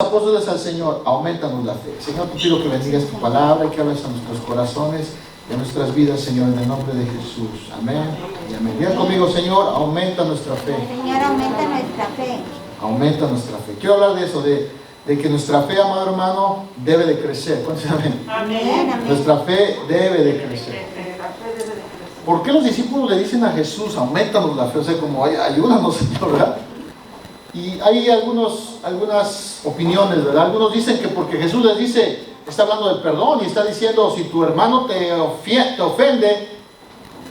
Apóstoles al Señor, aumentanos la fe. Señor, te pido que bendigas tu palabra y que hables a nuestros corazones y a nuestras vidas, Señor, en el nombre de Jesús. Amén y amén. Diga conmigo, Señor, aumenta nuestra fe. Señor, aumenta nuestra fe. Aumenta nuestra fe. Quiero hablar de eso, de que nuestra fe, amado hermano, debe de crecer. ¿Cuántos amén? Amén, amén. Nuestra fe debe de crecer. ¿Por qué los discípulos le dicen a Jesús, aumentanos la fe? O sea, como ayúdanos, Señor, ¿verdad? Y hay algunas opiniones, ¿verdad? Algunos dicen que porque Jesús les dice, está hablando del perdón y está diciendo, si tu hermano te ofende,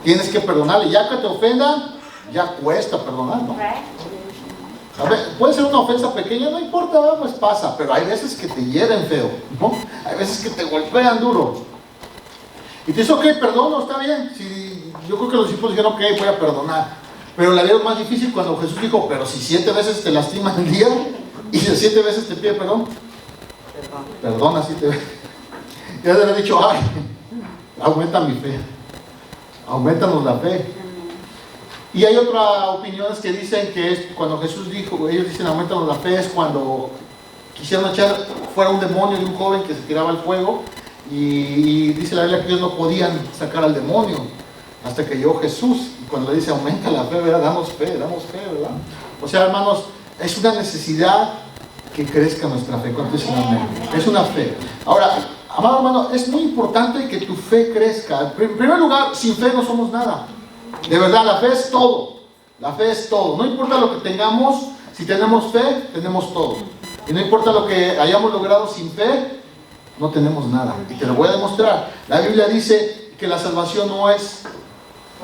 tienes que perdonarle. Ya que te ofendan, ya cuesta perdonar, ¿no? A ver, puede ser una ofensa pequeña, no importa, pues pasa, pero hay veces que te hieren feo, ¿no? Hay veces que te golpean duro. Y te dice, ok, perdono, está bien. Si, yo creo que los discípulos dijeron, ok, voy a perdonar. Pero la vida es más difícil cuando Jesús dijo, pero si 7 veces te lastiman el día y de 7 veces te pide perdón, perdona 7 veces. Ya le he dicho, ay, aumenta mi fe, aumentanos la fe. Y hay otras opiniones que dicen que es cuando Jesús dijo, ellos dicen aumentanos la fe, es cuando quisieron echar fuera un demonio de un joven que se tiraba al fuego y dice la Biblia que ellos no podían sacar al demonio hasta que llegó Jesús. Cuando le dice aumenta la fe, ¿verdad? Damos fe, ¿verdad? O sea, hermanos, es una necesidad que crezca nuestra fe. ¿Cuánto dicen amén? Es una fe. Ahora, amado hermano, es muy importante que tu fe crezca. En primer lugar, sin fe no somos nada. De verdad, la fe es todo. La fe es todo. No importa lo que tengamos, si tenemos fe, tenemos todo. Y no importa lo que hayamos logrado sin fe, no tenemos nada. Y te lo voy a demostrar. La Biblia dice que la salvación no es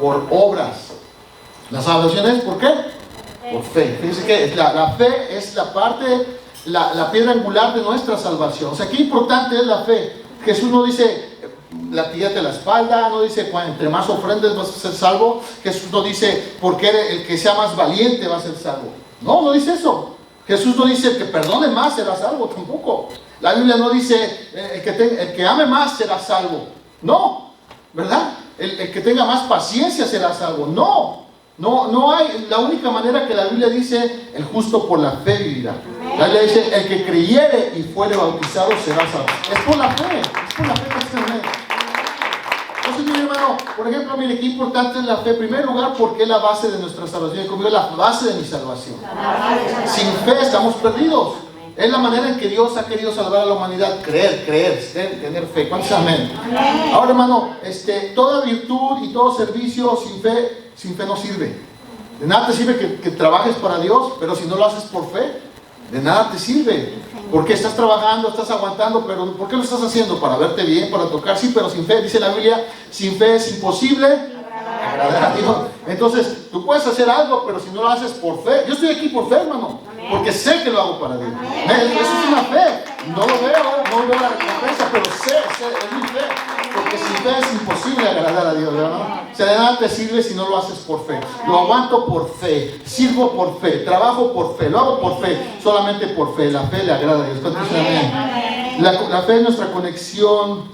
por obras. La salvación es ¿por qué? Por fe. Fíjense que la fe es la parte, la piedra angular de nuestra salvación. O sea, qué importante es la fe. Jesús no dice latillate la espalda, no dice entre más ofrendas vas a ser salvo. Jesús no dice porque el que sea más valiente va a ser salvo. No dice eso. Jesús no dice el que perdone más será salvo tampoco. La Biblia no dice el que ame más será salvo. No, ¿verdad? El que tenga más paciencia será salvo. No hay. La única manera que la Biblia dice, el justo por la fe vivirá. La Biblia dice, el que creyere y fuere bautizado será salvo. Es por la fe, que se ve. Entonces, mi hermano, por ejemplo, mire qué importante es la fe. En primer lugar, porque es la base de nuestra salvación. Conmigo es la base de mi salvación. Sin fe estamos perdidos. Es la manera en que Dios ha querido salvar a la humanidad. Creer, tener fe. ¿Cuántos amén? Ahora, hermano, toda virtud y todo servicio sin fe no sirve. De nada te sirve que trabajes para Dios, pero si no lo haces por fe, de nada te sirve. Porque estás trabajando, estás aguantando, pero ¿por qué lo estás haciendo? Para verte bien, para tocar, sí, pero sin fe, dice la Biblia, sin fe es imposible agradar a Dios. Entonces, tú puedes hacer algo, pero si no lo haces por fe, yo estoy aquí por fe, hermano, porque sé que lo hago para Dios. Eso es una fe. No lo veo, no veo la recompensa, pero sé, es mi fe. Porque sin fe es imposible agradar a Dios, ¿verdad? O sea, de nada te sirve si no lo haces por fe. Lo aguanto por fe, sirvo por fe, trabajo por fe, lo hago por fe, solamente por fe. La fe le agrada a Dios. La fe es nuestra conexión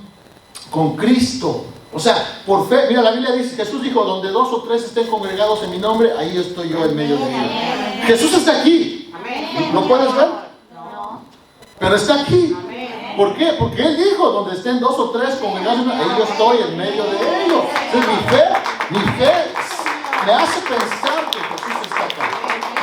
con Cristo. O sea, por fe, mira, la Biblia dice, Jesús dijo, donde 2 o 3 estén congregados en mi nombre, ahí estoy yo en medio de ellos. Jesús está aquí. ¿Lo puedes ver? No. Pero está aquí. ¿Por qué? Porque Él dijo, donde estén 2 o 3 congregados, ahí yo estoy en medio de ellos. Entonces mi fe me hace pensar que Jesús está acá.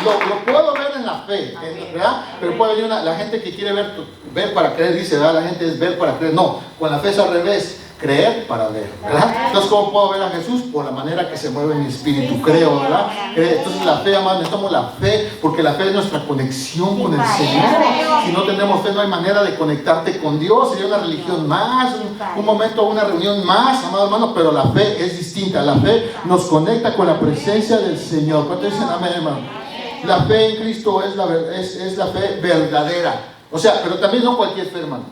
Lo puedo ver en la fe, ¿verdad? Pero puede venir la gente que quiere ver para creer, dice, ¿verdad? La gente es ver para creer. No, con la fe es al revés. Creer para ver, ¿verdad? Entonces, ¿cómo puedo ver a Jesús? Por la manera que se mueve mi espíritu, creo, ¿verdad? Entonces, la fe, amado, necesitamos la fe, porque la fe es nuestra conexión con el Señor. Si no tenemos fe, no hay manera de conectarte con Dios. Sería una religión más, un momento, una reunión más, amado hermano, pero la fe es distinta. La fe nos conecta con la presencia del Señor. ¿Cuántos dicen amén, hermano? La fe en Cristo es la fe verdadera. O sea, pero también no cualquier fe, hermano.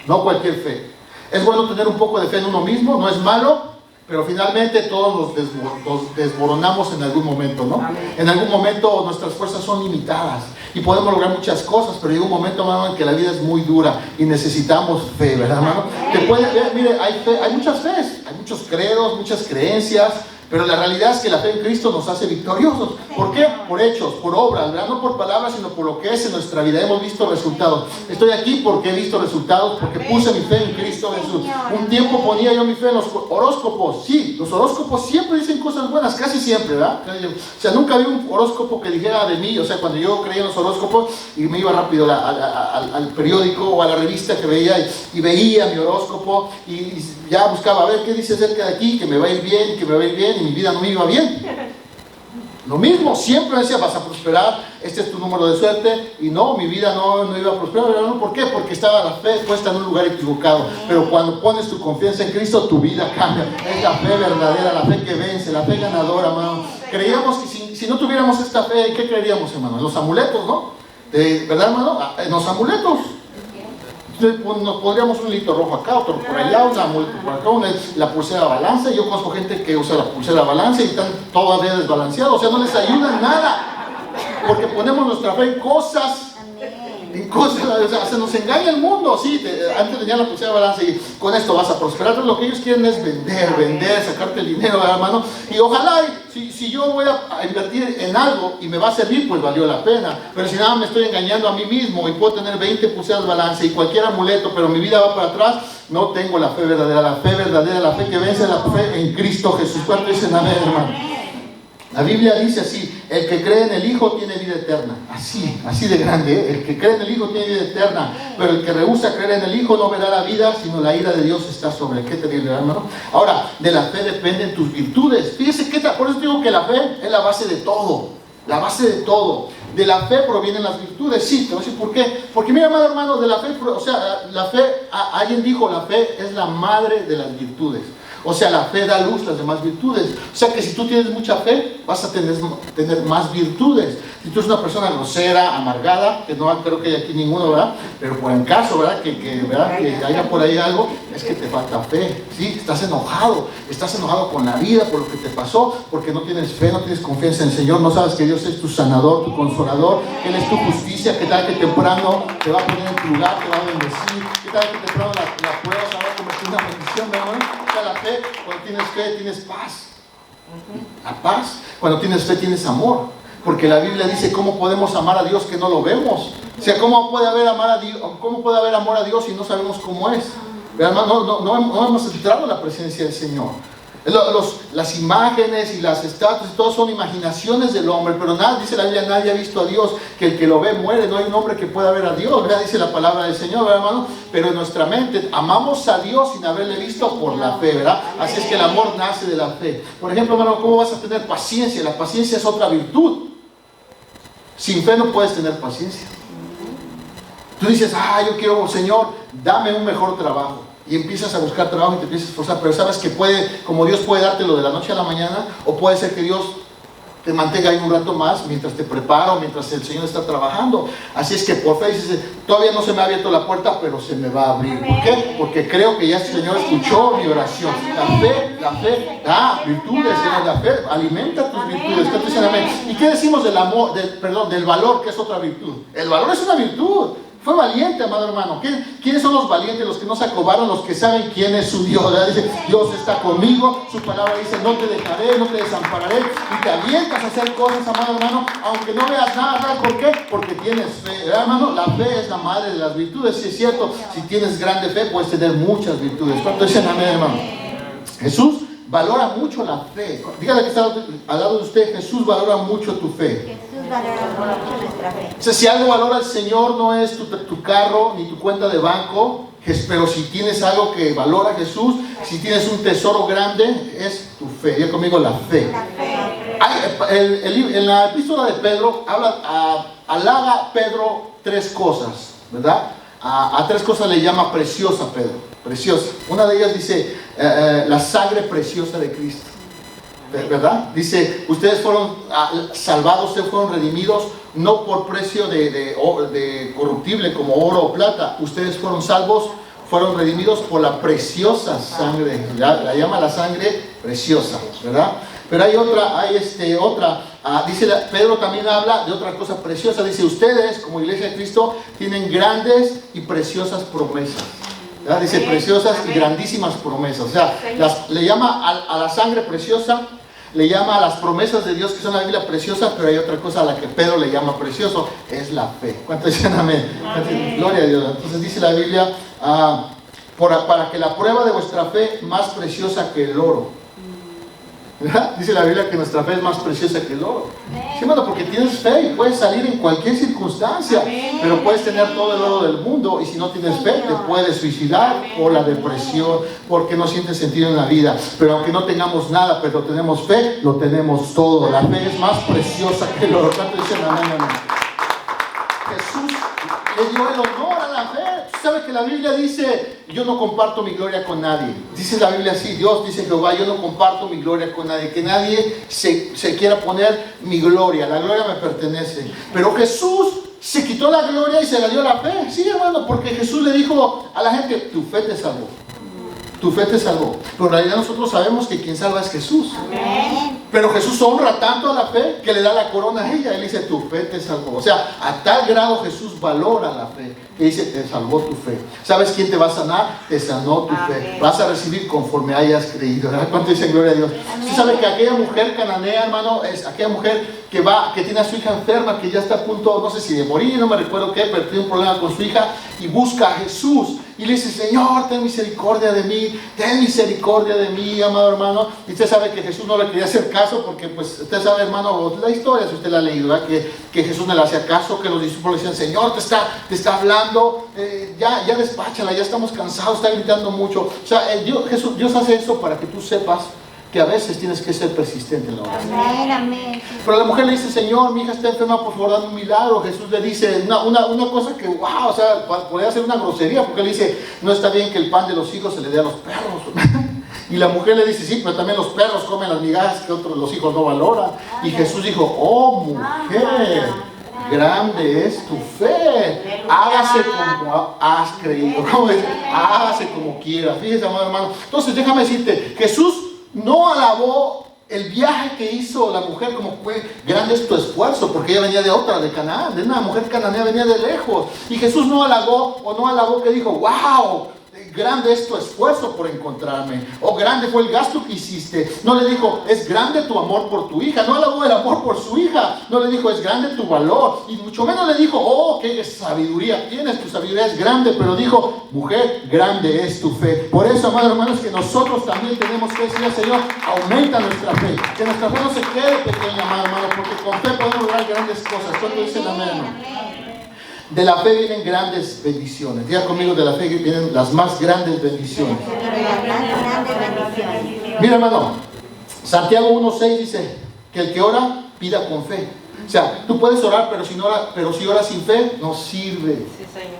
No cualquier fe. Es bueno tener un poco de fe en uno mismo, no es malo, pero finalmente todos nos desmoronamos en algún momento, ¿no? En algún momento nuestras fuerzas son limitadas y podemos lograr muchas cosas, pero llega un momento, hermano, en que la vida es muy dura y necesitamos fe, ¿verdad, hermano? Te puede ver, mire, hay muchas fees, hay muchos credos, muchas creencias, Pero la realidad es que la fe en Cristo nos hace victoriosos. ¿Por qué? Por hechos, por obras, ¿verdad? No por palabras, sino por lo que es en nuestra vida. Hemos visto resultados. Estoy aquí porque he visto resultados, porque puse mi fe en Cristo Jesús. Un tiempo ponía yo mi fe en los horóscopos. Sí, los horóscopos siempre dicen cosas buenas, casi siempre, ¿verdad? O sea, nunca vi un horóscopo que dijera de mí. O sea, cuando yo creía en los horóscopos y me iba rápido al periódico o a la revista que veía y veía mi horóscopo y ya buscaba a ver qué dice acerca de aquí, que me va a ir bien, que me va a ir bien, y mi vida no me iba bien. Lo mismo, siempre me decía, vas a prosperar, este es tu número de suerte, y no, mi vida no iba a prosperar. ¿No? ¿Por qué? Porque estaba la fe puesta en un lugar equivocado. Pero cuando pones tu confianza en Cristo, tu vida cambia. Es la fe verdadera, la fe que vence, la fe ganadora, hermano. Creíamos que si no tuviéramos esta fe, ¿qué creeríamos, hermano? En los amuletos, ¿no? ¿Verdad, hermano? En los amuletos. Nos pondríamos un hilito rojo acá, otro por allá, una multa por acá, la pulsera balanza. Yo conozco gente que usa la pulsera balanza y están todavía desbalanceados, o sea, no les ayuda en nada, porque ponemos nuestra fe en cosas, o sea, se nos engaña el mundo, sí, antes tenía la pulsera balanza y con esto vas a prosperar. Pero lo que ellos quieren es vender, sacarte el dinero, hermano, y ojalá, si yo voy a invertir en algo y me va a servir, pues valió la pena. Pero si nada me estoy engañando a mí mismo y puedo tener 20 pulseras balanza y cualquier amuleto, pero mi vida va para atrás, no tengo la fe verdadera, la fe que vence, la fe en Cristo Jesús. ¿Cuántos dicen amén, hermano? La Biblia dice así: el que cree en el Hijo tiene vida eterna. Así de grande, ¿eh? El que cree en el Hijo tiene vida eterna, pero el que rehúsa creer en el Hijo no verá la vida, sino la ira de Dios está sobre él. Qué terrible, hermano. Ahora, de la fe dependen tus virtudes. Fíjese que por eso digo que la fe es la base de todo. La base de todo. De la fe provienen las virtudes. Sí, te voy a decir por qué. Porque mira, amado hermano, de la fe, o sea, la fe, alguien dijo, la fe es la madre de las virtudes. O sea, la fe da luz las demás virtudes. O sea que si tú tienes mucha fe, vas a tener más virtudes. Si tú eres una persona grosera, amargada, que no creo que haya aquí ninguno, ¿verdad? Pero por en caso, ¿verdad? ¿verdad? Que haya por ahí algo, es que te falta fe. ¿Sí? Estás enojado con la vida por lo que te pasó, porque no tienes fe, no tienes confianza en el Señor, no sabes que Dios es tu sanador, tu consolador, que Él es tu justicia, que tal que temprano te va a poner en tu lugar, te va a bendecir, que tal que temprano la prueba se va a convertir en una bendición, ¿verdad? O sea, la fe, cuando tienes fe, tienes paz. La paz, cuando tienes fe, tienes amor. Porque la Biblia dice, ¿cómo podemos amar a Dios que no lo vemos? O sea, ¿cómo puede haber amor a Dios si no sabemos cómo es? No hemos entrado en la presencia del Señor. Las imágenes y las estatuas, todo son imaginaciones del hombre, pero dice la Biblia, nadie ha visto a Dios, que el que lo ve muere. No hay un hombre que pueda ver a Dios, ¿verdad? Dice la palabra del Señor, ¿verdad, hermano? Pero en nuestra mente amamos a Dios sin haberle visto por la fe, ¿verdad? Así es que el amor nace de la fe. Por ejemplo, hermano, ¿cómo vas a tener paciencia? La paciencia es otra virtud. Sin fe no puedes tener paciencia. Tú dices, yo quiero, Señor, dame un mejor trabajo. Y empiezas a buscar trabajo y te empiezas a esforzar, pero sabes que como Dios puede dártelo de la noche a la mañana, o puede ser que Dios te mantenga ahí un rato más mientras te preparo, mientras el Señor está trabajando. Así es que por fe dices, todavía no se me ha abierto la puerta, pero se me va a abrir. ¿Por qué? Porque creo que ya el Señor escuchó mi oración. La fe da virtudes, la fe alimenta tus virtudes. ¿Y qué decimos del amor, del valor, que es otra virtud? El valor es una virtud. Fue valiente, amado hermano. ¿Quiénes son los valientes? Los que no se acobardan, los que saben quién es su Dios. ¿Verdad? Dice, Dios está conmigo. Su palabra dice, no te dejaré, no te desampararé. Y te avientas a hacer cosas, amado hermano, aunque no veas nada. ¿Sabes por qué? Porque tienes fe. ¿Verdad, hermano? La fe es la madre de las virtudes. Sí, es cierto. Si tienes grande fe, puedes tener muchas virtudes. ¿Cuánto dicen amén, hermano? Jesús valora mucho la fe. Dígale que está al lado de usted, Jesús valora mucho tu fe. Valora mucho nuestra fe. O sea, si algo valora el Señor, no es tu carro ni tu cuenta de banco, pero si tienes algo que valora Jesús, si tienes un tesoro grande, es tu fe. Diga conmigo, la fe. En la epístola de Pedro halaga a Pedro tres cosas, ¿verdad? A tres cosas le llama preciosa Pedro, preciosa. Una de ellas dice, la sangre preciosa de Cristo. ¿Verdad? Dice, ustedes fueron salvados, ustedes fueron redimidos, no por precio de corruptible como oro o plata. Ustedes fueron salvos, fueron redimidos por la preciosa sangre. La llama la sangre preciosa, ¿verdad? Pero hay otra, dice Pedro también habla de otra cosa preciosa. Dice, ustedes como Iglesia de Cristo tienen grandes y preciosas promesas. ¿Verdad? Dice preciosas y grandísimas promesas. O sea, le llama a la sangre preciosa, le llama a las promesas de Dios que son la Biblia preciosas, pero hay otra cosa a la que Pedro le llama precioso, es la fe. ¿Cuántos dicen amén? Amén. Gloria a Dios. Entonces dice la Biblia, para que la prueba de vuestra fe más preciosa que el oro. ¿Verdad? Dice la Biblia que nuestra fe es más preciosa que el oro. Sí, bueno, porque tienes fe y puedes salir en cualquier circunstancia, pero puedes tener todo el oro del mundo y si no tienes fe te puedes suicidar por la depresión, porque no sientes sentido en la vida. Pero aunque no tengamos nada, pero tenemos fe, lo tenemos todo. La fe es más preciosa que el oro. ¿Cuánto dicen amén? Jesús le dio el honor a la fe. ¿Sabe que la Biblia dice, yo no comparto mi gloria con nadie? Dice la Biblia así, Dios dice Jehová, yo no comparto mi gloria con nadie. Que nadie se quiera poner mi gloria. La gloria me pertenece. Pero Jesús se quitó la gloria y se la dio la fe. Sí, hermano, porque Jesús le dijo a la gente, tu fe te salvó. Tu fe te salvó. Pero en realidad nosotros sabemos que quien salva es Jesús. Amén. Pero Jesús honra tanto a la fe que le da la corona a ella. Él dice, tu fe te salvó. O sea, a tal grado Jesús valora la fe que dice, te salvó tu fe. ¿Sabes quién te va a sanar? Te sanó tu fe. Vas a recibir conforme hayas creído. ¿Verdad? ¿Cuánto dice gloria a Dios? Usted sabe que aquella mujer cananea, hermano, es aquella mujer que tiene a su hija enferma, que ya está a punto, no sé si de morir, no me recuerdo qué, pero tiene un problema con su hija y busca a Jesús. Y le dice, Señor, ten misericordia de mí, amado hermano. Y usted sabe que Jesús no le quería hacer caso porque, pues, usted sabe, hermano, la historia, si usted la ha leído, ¿verdad? Que Jesús no le hacía caso, que los discípulos le decían, Señor, te está hablando, ya despáchala, ya estamos cansados, está gritando mucho. O sea, Dios hace eso para que tú sepas que a veces tienes que ser persistente en la oración. Amén, amén. Pero la mujer le dice, Señor, mi hija está enferma, por favor, dame un milagro. Jesús le dice una cosa que, wow, o sea, podría ser una grosería, porque le dice, no está bien que el pan de los hijos se le dé a los perros. Y la mujer le dice, sí, pero también los perros comen las migajas que los hijos no valoran. Y Jesús dijo, oh mujer, grande es tu fe, hágase como has creído. ¿Cómo dice? Hágase como quieras. Fíjese, amado hermano. Entonces, déjame decirte, Jesús no alabó el viaje que hizo la mujer como fue grande es tu esfuerzo, porque ella venía de otra, de Canaán, de una mujer cananea, venía de lejos. Y Jesús no alabó que dijo, wow, grande es tu esfuerzo por encontrarme, o grande fue el gasto que hiciste. No le dijo, es grande tu amor por tu hija. No alabó el amor por su hija. No le dijo, es grande tu valor. Y mucho menos le dijo, oh, qué sabiduría tienes, tu sabiduría es grande. Pero dijo, mujer, grande es tu fe. Por eso, amados hermanos, que nosotros también tenemos que decir al Señor, aumenta nuestra fe. Que nuestra fe no se quede pequeña, amados hermanos, porque con fe podemos lograr grandes cosas. ¿Cuánto dicen amén? De la fe vienen grandes bendiciones. Diga conmigo, de la fe vienen las más grandes bendiciones. Mira, hermano, Santiago 1:6 dice que el que ora, pida con fe. O sea, tú puedes orar, pero si oras sin fe, no sirve. Sí, Señor.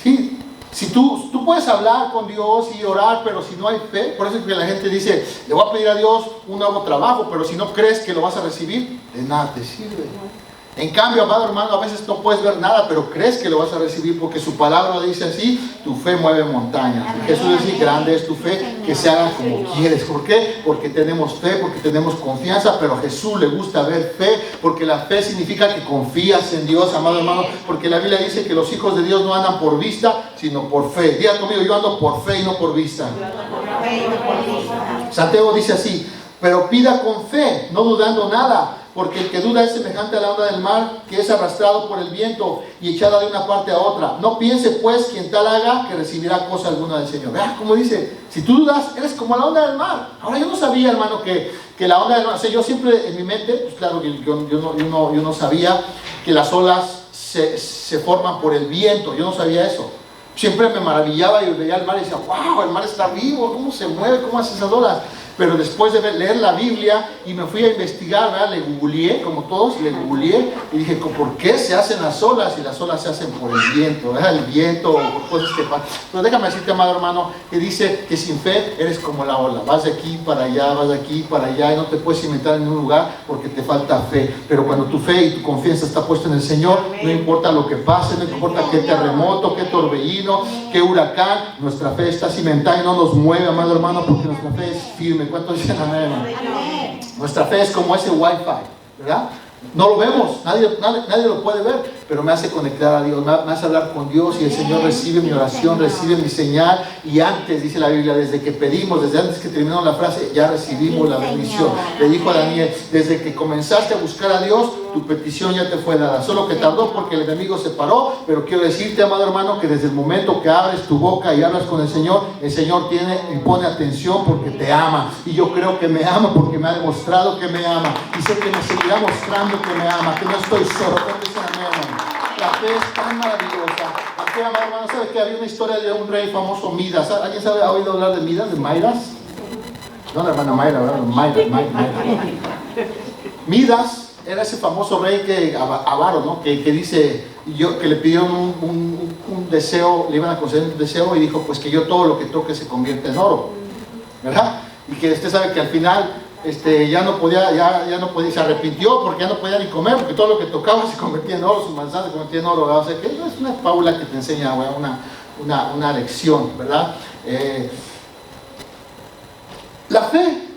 Sí. Si tú puedes hablar con Dios y orar, pero si no hay fe, por eso es que la gente dice, le voy a pedir a Dios un nuevo trabajo, pero si no crees que lo vas a recibir, de nada te sirve. En cambio, amado hermano, a veces no puedes ver nada, pero crees que lo vas a recibir porque su palabra dice así, tu fe mueve montañas. Amén. Jesús dice, grande es tu fe, que se haga como quieres. ¿Por qué? Porque tenemos fe, porque tenemos confianza, pero a Jesús le gusta ver fe, porque la fe significa que confías en Dios, amado hermano, porque la Biblia dice que los hijos de Dios no andan por vista, sino por fe. Diga conmigo, yo ando por fe y no por vista. Santiago dice así, pero pida con fe, no dudando nada. Porque el que duda es semejante a la onda del mar, que es arrastrado por el viento y echada de una parte a otra. No piense pues quien tal haga que recibirá cosa alguna del Señor. Vea como dice, si tú dudas, eres como la onda del mar. Ahora yo no sabía, hermano, que la onda del mar, o sea, yo siempre en mi mente, pues claro que yo no sabía que las olas se forman por el viento. Yo no sabía eso. Siempre me maravillaba y veía el mar y decía, wow, el mar está vivo, ¿cómo se mueve? ¿Cómo hace esas olas? Pero después de leer la Biblia y me fui a investigar, ¿verdad? Le googleé, como todos, le googleé y dije, ¿por qué se hacen las olas? Y las olas se hacen por el viento, ¿verdad? El viento o por cosas que pasan. Pero déjame decirte, amado hermano, que dice que sin fe eres como la ola. Vas de aquí para allá, vas de aquí para allá y no te puedes cimentar en un lugar porque te falta fe. Pero cuando tu fe y tu confianza está puesta en el Señor, no importa lo que pase, no importa qué terremoto, qué torbellino, qué huracán, nuestra fe está cimentada y no nos mueve, amado hermano, porque nuestra fe es firme. ¿Cuántos dicen amén? Amén. Nuestra fe es como ese wifi, ¿verdad? No lo vemos, nadie lo puede ver, pero me hace conectar a Dios, me hace hablar con Dios y el Señor recibe mi oración, recibe mi señal. Y antes, dice la Biblia, desde que pedimos, desde antes que terminamos la frase, ya recibimos la bendición. Le dijo a Daniel, desde que comenzaste a buscar a Dios, tu petición ya te fue dada, solo que tardó porque el enemigo se paró. Pero quiero decirte, amado hermano, que desde el momento que abres tu boca y hablas con el Señor tiene y pone atención porque te ama. Y yo creo que me ama porque me ha demostrado que me ama, y sé que me seguirá mostrando que me ama, que no estoy solo. La fe es tan maravillosa. Aquí, amado hermano, ¿sabe que había una historia de un rey famoso, Midas? ¿Alguien ha oído hablar de Midas, de Midas? No, la hermana Mayra, ¿verdad? Midas. Midas era ese famoso rey que, avaro, ¿no? Que dice, que le pidieron un deseo, le iban a conceder un deseo, y dijo, pues que yo todo lo que toque se convierte en oro, ¿verdad? Y que usted sabe que al final ya no podía, se arrepintió porque ya no podía ni comer, porque todo lo que tocaba se convertía en oro, su manzana se convertía en oro, ¿verdad? O sea que es una fábula que te enseña, una lección, ¿verdad? La fe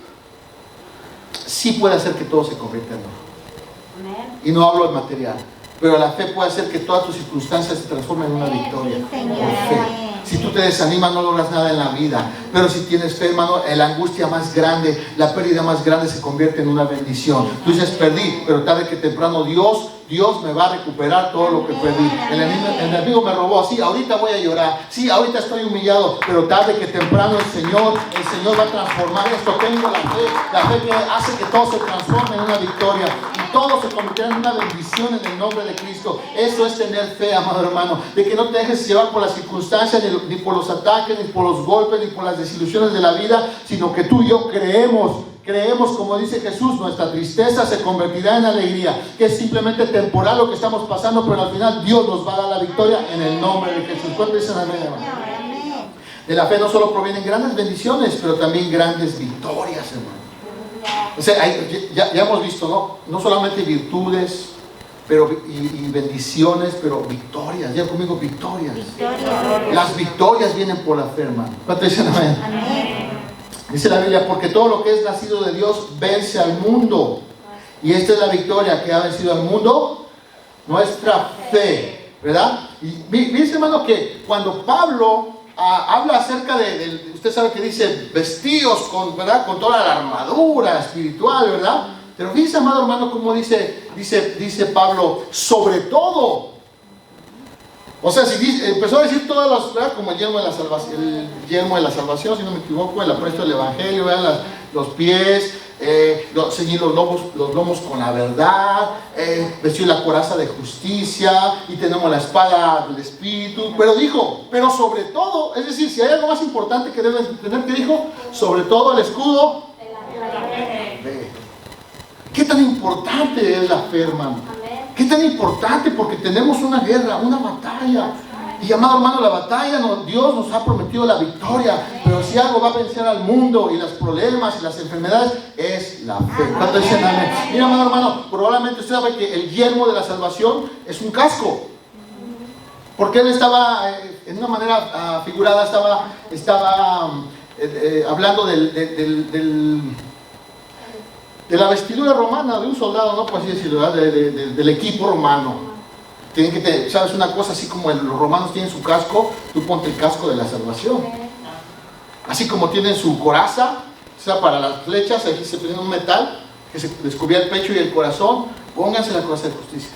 sí puede hacer que todo se convierta en oro. Y no hablo de material, pero la fe puede hacer que todas tus circunstancias se transformen en una victoria. Por fe. Si tú te desanimas, no logras nada en la vida. Pero si tienes fe, hermano, la angustia más grande, la pérdida más grande se convierte en una bendición. Tú dices, perdí, pero tarde que temprano Dios me va a recuperar todo lo que perdí. El enemigo me robó, sí, ahorita voy a llorar, sí, ahorita estoy humillado, pero tarde que temprano el Señor va a transformar esto. Tengo la fe que hace que todo se transforme en una victoria y todo se convertirá en una bendición en el nombre de Cristo. Eso es tener fe, amado hermano, de que no te dejes llevar por las circunstancias, ni por los ataques, ni por los golpes, ni por las desilusiones de la vida, sino que tú y yo creemos, como dice Jesús, nuestra tristeza se convertirá en alegría, que es simplemente temporal lo que estamos pasando, pero al final Dios nos va a dar la victoria en el nombre de Jesús. ¿Cuántos dicen amén, hermano? De la fe no solo provienen grandes bendiciones, pero también grandes victorias, hermano. O sea, ya hemos visto, no solamente virtudes, y bendiciones, pero victorias. Ya conmigo, victorias. Las victorias vienen por la fe, hermano. ¿Cuántos dicen amén? Amén. Dice la Biblia, porque todo lo que es nacido de Dios vence al mundo. Y esta es la victoria que ha vencido al mundo, nuestra fe, ¿verdad? Y dice, hermano, que cuando Pablo habla acerca de, usted sabe que dice, vestidos ¿verdad? Con toda la armadura espiritual, ¿verdad? Pero fíjese, amado hermano, como dice Pablo, sobre todo. O sea, si empezó a decir todas las, ¿verdad? Como el yelmo de la salvación, si no me equivoco, el apresto del evangelio, ¿verdad? Los pies, ceñir los lomos con la verdad, vestir la coraza de justicia, y tenemos la espada del Espíritu. Pero dijo, pero sobre todo, es decir, si hay algo más importante que deben tener, que dijo, sobre todo el escudo. ¿Qué tan importante es la fe, hermano? ¿Qué tan importante? Porque tenemos una guerra, una batalla. Y, amado hermano, la batalla, Dios nos ha prometido la victoria. Pero si algo va a vencer al mundo y los problemas y las enfermedades, es la fe. ¿Cuánto dicen amén? Mira, amado hermano, probablemente usted sabe que el yelmo de la salvación es un casco. Porque él estaba, en una manera figurada, estaba hablando de la vestidura romana de un soldado, ¿no? Por así decirlo, ¿verdad? Del equipo romano. Tienen que tener, ¿sabes? Una cosa así como los romanos tienen su casco, tú ponte el casco de la salvación. Así como tienen su coraza, o sea, para las flechas, aquí se pone un metal que se descubría el pecho y el corazón, pónganse la coraza de justicia.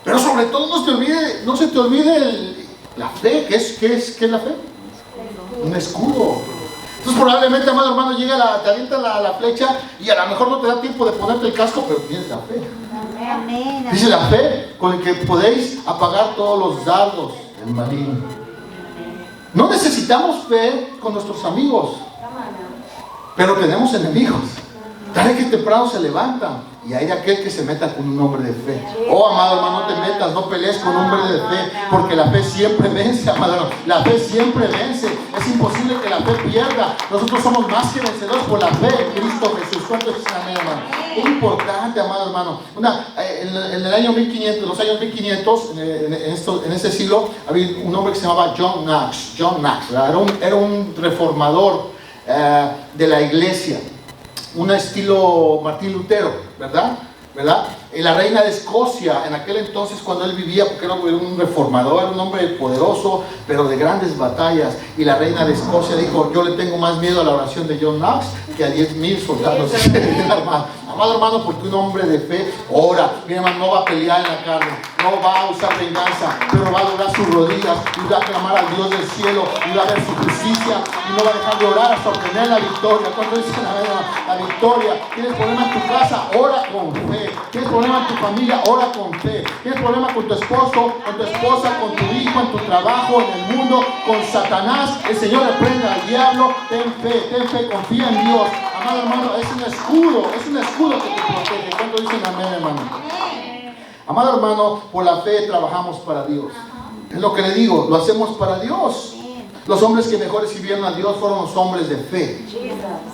Pero sobre todo no se te olvide la fe. ¿Qué es la fe? Un escudo. Entonces probablemente, amado hermano, te avienta la flecha y a lo mejor no te da tiempo de ponerte el casco, pero tienes la fe. Amén. Dice la fe con el que podéis apagar todos los dardos del maligno. No necesitamos fe con nuestros amigos, pero tenemos enemigos. Tarde que temprano se levantan. Y hay de aquel que se meta con un hombre de fe. Oh, amado hermano, no te metas, no pelees con un hombre de fe, porque la fe siempre vence, amado hermano. La fe siempre vence. Es imposible que la fe pierda. Nosotros somos más que vencedores por la fe en Cristo Jesús. ¿Cuánto es amén, hermano? Es importante, amado hermano. En el año 1500, los años 1500, en ese siglo, había un hombre que se llamaba John Knox. Era un reformador de la iglesia. Un estilo Martín Lutero, ¿verdad? La reina de Escocia, en aquel entonces cuando él vivía, porque era un reformador, un hombre poderoso, pero de grandes batallas, y la reina de Escocia dijo: yo le tengo más miedo a la oración de John Knox que a 10,000 soldados. Amado hermano, porque un hombre de fe ora. Mi hermano, no va a pelear en la carne, no va a usar venganza, pero va a doblar sus rodillas y va a clamar al Dios del cielo y va a ver su justicia y no va a dejar de orar hasta obtener la victoria. Cuando dicen la victoria, tienes problema en tu casa, ora con fe. Tienes problema en tu familia, ora con fe. Tienes problema con tu esposo, con tu esposa, con tu hijo, en tu trabajo, en el mundo, con Satanás, el Señor reprenda al diablo. Ten fe, confía en Dios. Amado hermano, es un escudo que te protege. ¿Cuánto dicen amén, hermano? Amado hermano, por la fe trabajamos para Dios. Es lo que le digo, lo hacemos para Dios. Los hombres que mejor recibieron a Dios fueron los hombres de fe.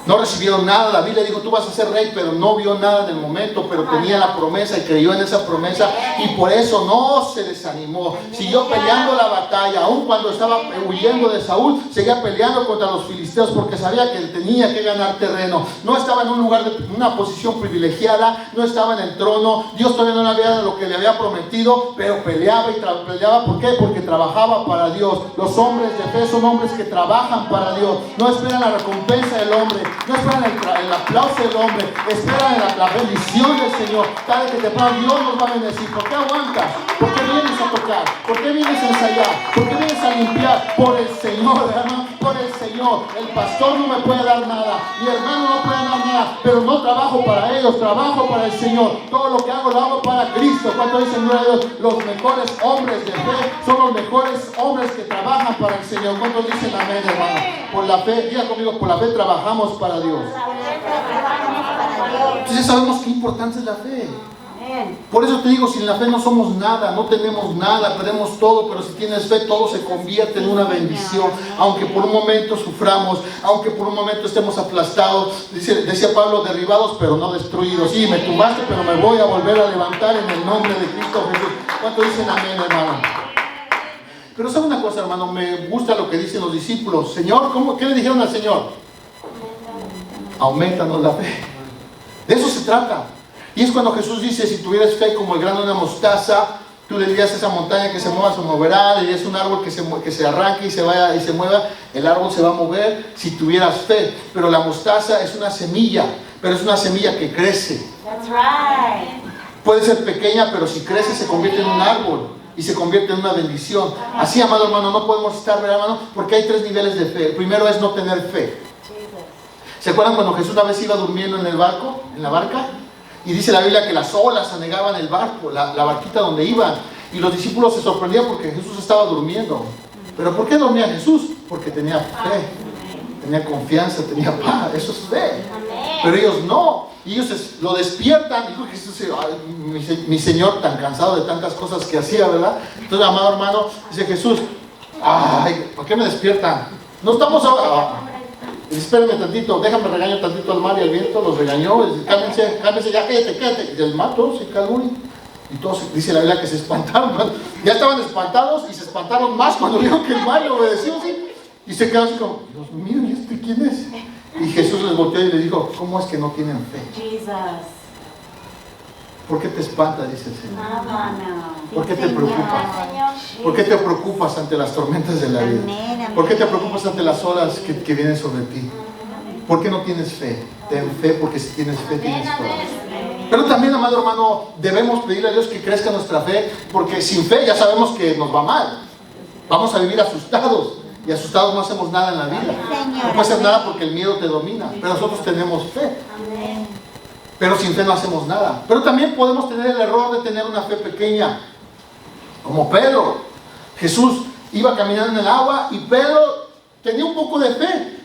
No recibieron nada. La Biblia dijo: tú vas a ser rey, pero no vio nada en el momento, pero tenía la promesa y creyó en esa promesa, y por eso no se desanimó. Siguió peleando la batalla, aun cuando estaba huyendo de Saúl, seguía peleando contra los filisteos, porque sabía que tenía que ganar terreno. No estaba en un lugar de una posición privilegiada, no estaba en el trono. Dios todavía no le había dado lo que le había prometido, pero peleaba y peleaba. ¿Por qué? Porque trabajaba para Dios. Los hombres de fe son hombres que trabajan para Dios. No esperan la recompensa del hombre, no esperan el aplauso del hombre, esperan la bendición del Señor. Cada vez que te pagan, Dios nos va a bendecir. ¿Por qué aguantas? ¿Por qué vienes a tocar? ¿Por qué vienes a ensayar? ¿Por qué vienes a limpiar? Por el Señor, hermano, por el Señor. El pastor no me puede dar nada, mi hermano no puede dar nada, pero no trabajo para ellos, trabajo para el Señor. Todo lo que hago lo hago para Cristo. ¿Cuánto dicen gloria a Dios? Los mejores hombres de fe son los mejores hombres que trabajan para el Señor. ¿Cuántos dicen amén, hermano? Por la fe, diga conmigo, por la fe trabajamos para Dios. Entonces sabemos qué importante es la fe. Por eso te digo, sin la fe no somos nada, no tenemos nada, perdemos todo, pero si tienes fe todo se convierte en una bendición. Aunque por un momento suframos, aunque por un momento estemos aplastados, decía Pablo, derribados pero no destruidos. Sí, me tumbaste, pero me voy a volver a levantar en el nombre de Cristo Jesús. ¿Cuánto dicen amén, hermano? Pero sabe una cosa, hermano, me gusta lo que dicen los discípulos. Señor, ¿qué le dijeron al Señor? Aumentanos la fe. De eso se trata. Y es cuando Jesús dice: si tuvieras fe como el grano de una mostaza, tú le dirías a esa montaña que se mueva, se moverá. Le dirías a un árbol que se arranque y se vaya y se mueva, el árbol se va a mover si tuvieras fe. Pero la mostaza es una semilla, pero es una semilla que crece. That's right. Puede ser pequeña, pero si crece se convierte en un árbol y se convierte en una bendición. Así, amado hermano, no podemos estar, hermano, porque hay 3 niveles de fe. El primero es no tener fe. ¿Se acuerdan cuando Jesús una vez iba durmiendo en el barco, en la barca? Y dice la Biblia que las olas anegaban el barco, la barquita donde iban. Y los discípulos se sorprendían porque Jesús estaba durmiendo. ¿Pero por qué dormía Jesús? Porque tenía fe, tenía confianza, tenía paz. Eso es fe. Pero ellos no. Y ellos lo despiertan. Dijo Jesús: mi Señor, tan cansado de tantas cosas que hacía, ¿verdad? Entonces, amado hermano, dice Jesús: ay, ¿por qué me despiertan? No estamos ahora. Espérenme tantito, déjame regañar tantito al mar y al viento. Los regañó, cálmense, ya, cállate. Y el mar todos se calmó y todos, dice la Biblia, que se espantaron. Ya estaban espantados y se espantaron más cuando vieron que el mar le obedeció, ¿sí? Y se quedaron así como: Dios mío, ¿y este quién es? Y Jesús les volteó y les dijo: ¿cómo es que no tienen fe? ¿Por qué te espanta? Dice el Señor. ¿Por qué te preocupas? ¿Por qué te preocupas ante las tormentas de la vida? ¿Por qué te preocupas ante las olas que vienen sobre ti? ¿Por qué no tienes fe? Ten fe, porque si tienes fe tienes fe. Pero también, amado hermano, debemos pedirle a Dios que crezca nuestra fe, porque sin fe ya sabemos que nos va mal. Vamos a vivir asustados, y asustados no hacemos nada en la vida. No puedes hacer nada porque el miedo te domina, pero nosotros tenemos fe. Pero sin fe no hacemos nada. Pero también podemos tener el error de tener una fe pequeña, como Pedro. Jesús iba caminando en el agua y Pedro tenía un poco de fe,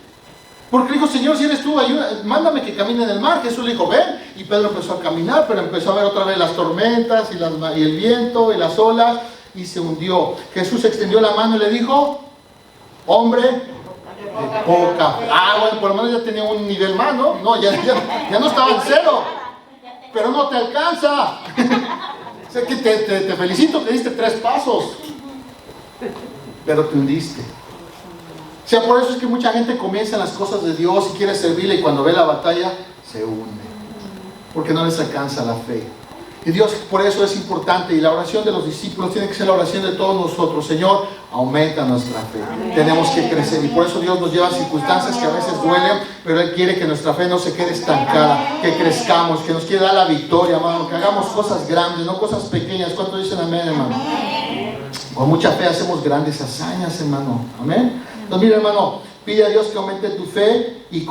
porque dijo: Señor, si eres tú, ayuda, mándame que camine en el mar. Jesús le dijo: ven. Y Pedro empezó a caminar, pero empezó a ver otra vez las tormentas y el viento y las olas, y se hundió. Jesús extendió la mano y le dijo: hombre de poca fe. Bueno, por lo menos ya tenía un nivel más, ¿no? No, ya no estaba en 0, pero no te alcanza. O sea que te felicito que diste 3 pasos, pero te hundiste. O sea, por eso es que mucha gente comienza en las cosas de Dios y quiere servirle, y cuando ve la batalla se hunde, porque no les alcanza la fe. Y Dios, por eso es importante, y la oración de los discípulos tiene que ser la oración de todos nosotros. Señor, aumenta nuestra fe. Tenemos que crecer, y por eso Dios nos lleva a circunstancias que a veces duelen, pero Él quiere que nuestra fe no se quede estancada, que crezcamos, que nos quiera dar la victoria, hermano, que hagamos cosas grandes, no cosas pequeñas. ¿Cuánto dicen amén, hermano? Con mucha fe hacemos grandes hazañas, hermano. Amén. Entonces, mira, hermano, pide a Dios que aumente tu fe, y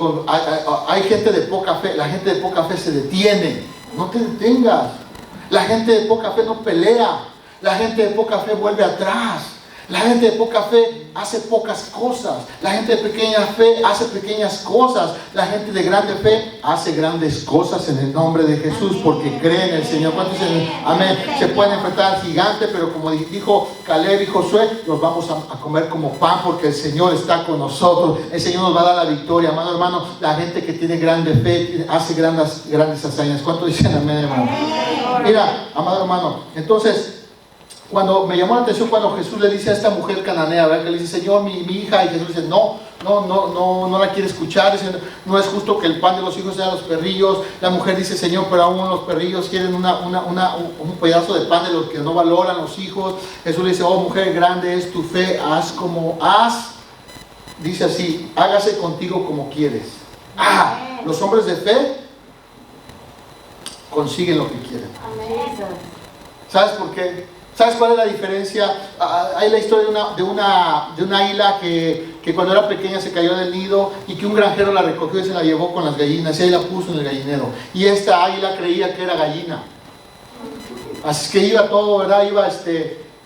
hay gente de poca fe. La gente de poca fe se detiene. No te detengas. La gente de poca fe no pelea. La gente de poca fe vuelve atrás. La gente de poca fe hace pocas cosas. La gente de pequeña fe hace pequeñas cosas. La gente de grande fe hace grandes cosas en el nombre de Jesús, porque cree en el Señor. ¿Cuántos dicen amén? Se pueden enfrentar al gigante, pero como dijo Caleb y Josué, los vamos a comer como pan, porque el Señor está con nosotros. El Señor nos va a dar la victoria, amado hermano. La gente que tiene grande fe hace grandes hazañas. ¿Cuántos dicen amén, hermano? Mira, amado hermano, entonces, cuando me llamó la atención cuando Jesús le dice a esta mujer cananea, ¿verdad? Que le dice, Señor, mi hija, y Jesús dice, no la quiere escuchar. Dice, no es justo que el pan de los hijos sea los perrillos. La mujer dice, Señor, pero aún los perrillos quieren un pedazo de pan de los que no valoran los hijos. Jesús le dice, oh mujer, grande es tu fe, dice así, hágase contigo como quieres. Los hombres de fe consiguen lo que quieren. ¿Sabes por qué? ¿Sabes cuál es la diferencia? Hay la historia de una águila que cuando era pequeña se cayó del nido, y que un granjero la recogió y se la llevó con las gallinas, y ahí la puso en el gallinero. Y esta águila creía que era gallina. Así que iba todo, ¿verdad?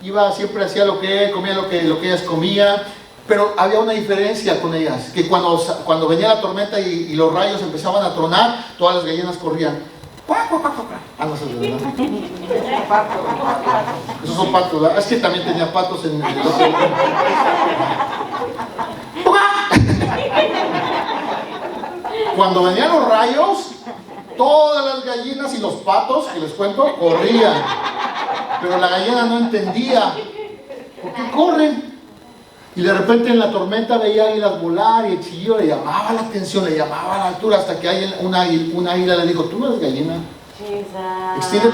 Iba siempre, hacía comía lo que ellas comían. Pero había una diferencia con ellas, que cuando venía la tormenta y los rayos empezaban a tronar, todas las gallinas corrían. No sé, ¿verdad? Esos son patos, ¿verdad? Es que también tenía patos en el otro. Cuando venían los rayos, todas las gallinas y los patos, que les cuento, corrían. Pero la gallina no entendía. ¿Por qué corren? Y de repente en la tormenta veía águilas volar, y el chillido le llamaba la atención, le llamaba la altura, hasta que una águila le dijo, tú no eres gallina, extiende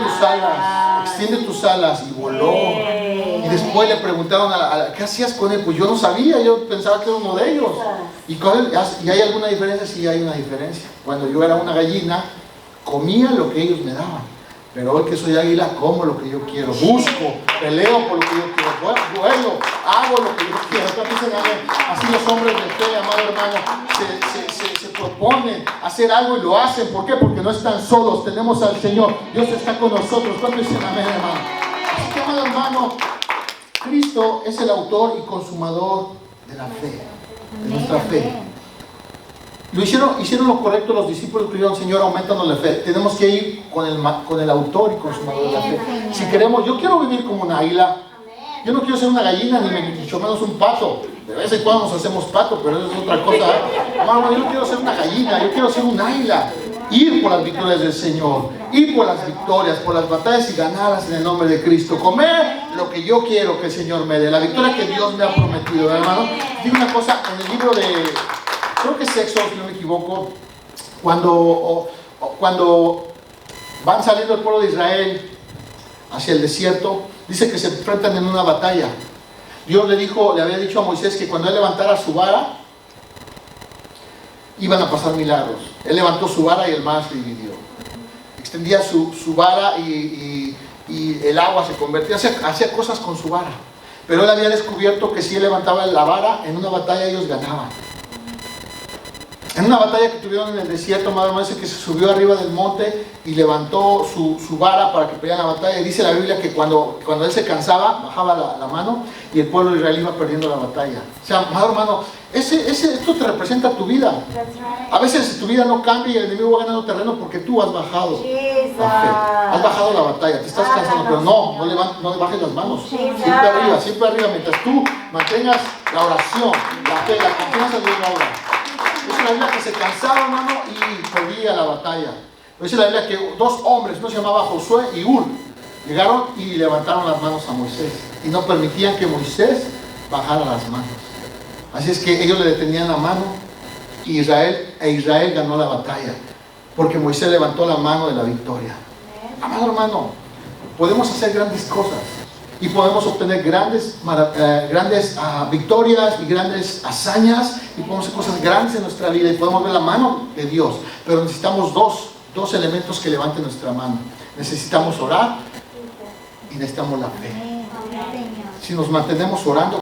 tus alas, y voló. Y después le preguntaron ¿qué hacías con él? Pues yo no sabía, yo pensaba que era uno de ellos. ¿Y hay alguna diferencia? Sí, hay una diferencia. Cuando yo era una gallina, comía lo que ellos me daban. Pero hoy que soy águila, como lo que yo quiero, busco, peleo por lo que yo quiero, vuelo, hago lo que yo quiero. Así los hombres de fe, amado hermano, se proponen hacer algo y lo hacen. ¿Por qué? Porque no están solos, tenemos al Señor, Dios está con nosotros. ¿Cuánto dicen amén, hermano? Así que, amado hermano, Cristo es el autor y consumador de la fe, de nuestra fe. Hicieron lo correcto los discípulos, que dijeron, Señor, aumentanos la fe. Tenemos que ir con el autor y consumador de la fe. Si queremos, yo quiero vivir como una águila. Yo no quiero ser una gallina, ni mucho menos un pato. De vez en cuando nos hacemos pato, pero eso es otra cosa. Hermano, yo no quiero ser una gallina, yo quiero ser un águila. Ir por las victorias del Señor, ir por las victorias, por las batallas, y ganarlas en el nombre de Cristo. Comer lo que yo quiero que el Señor me dé, la victoria que Dios me ha prometido, hermano. Digo una cosa, en el libro de, creo que es Éxodo, si no me equivoco, cuando van saliendo el pueblo de Israel hacia el desierto, dice que se enfrentan en una batalla. Dios le había dicho a Moisés que cuando él levantara su vara, iban a pasar milagros. Él levantó su vara y el mar se dividió. Extendía su vara y el agua se convertía, hacía cosas con su vara. Pero él había descubierto que si él levantaba la vara, en una batalla ellos ganaban. En una batalla que tuvieron en el desierto, madre mía, dice que se subió arriba del monte y levantó su vara para que pelearan la batalla. Y dice la Biblia que cuando él se cansaba, bajaba la mano y el pueblo de Israel iba perdiendo la batalla. O sea, madre hermano, esto te representa tu vida. A veces tu vida no cambia y el enemigo va ganando terreno porque tú has bajado la fe. Has bajado la batalla, te estás cansando, pero no le bajes las manos. Siempre arriba, mientras tú mantengas la oración, la fe, la confianza de Dios obra. Dice la Biblia que se cansaba, hermano, y perdía la batalla. Dice la Biblia que dos hombres, uno se llamaba Josué y Hur, llegaron y levantaron las manos a Moisés y no permitían que Moisés bajara las manos. Así es que ellos le detenían la mano y Israel ganó la batalla porque Moisés levantó la mano de la victoria. Amado hermano, podemos hacer grandes cosas y podemos obtener grandes victorias y grandes hazañas y podemos hacer cosas grandes en nuestra vida y podemos ver la mano de Dios, pero necesitamos dos elementos que levanten nuestra mano. Necesitamos orar y necesitamos la fe. Si nos mantenemos orando